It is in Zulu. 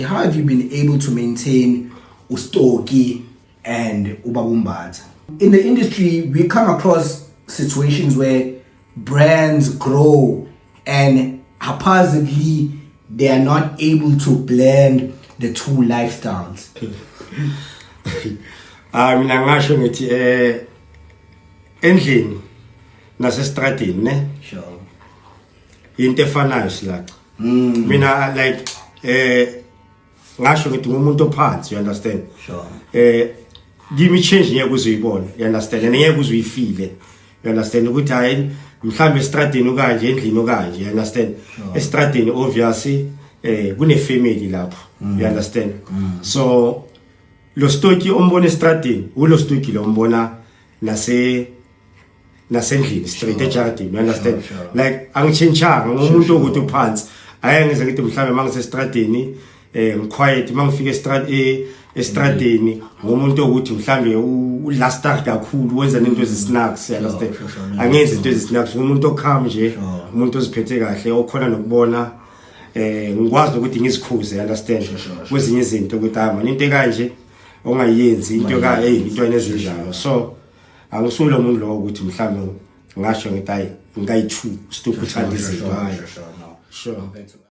How have you been able to maintain uStoki and uBabumbatha? In the industry, we come across situations where brands grow and haphazardly they are not able to blend the two lifestyles. Mina ngasho ngithi endlini nasestradini ne Sure. into efanayo silaxa. Mina like ngasho ngithi ngumuntu ophansi, you understand? Sure. Give me change ngeke uzuyibona, you understand? Ngeke uzuyifile, you understand? Ukuthi hayi mhlambe estradini ukanje endlini ukanje, you understand? Estradini obviously kune family lapho, you understand? So lo Stoki ombona estradini ulo Stoki lo mbona nasendlini straight ejardini, you understand? Like angichenchanga ngumuntu ukuthi uphansi ayengenze ngithi mhlambe mangisestradini ngiquiet mangifika estradini ngumuntu ukuthi mhlambe ulastar kakhulu wenza into ezisnacks, you understand? Angenze into ezisnacks, ngumuntu okham nje, umuntu oziphethe kahle okhona nokubona ngikwazi ukuthi ngizikhuze, you understand? Kwezinye izinto ukuthi ama into kanje ongayenzi into into enezinjalo. So angisulo umuntu lo ukuthi mhlambe ngasho ngithi hayi ngayithu stupid izinto hayi. Sure.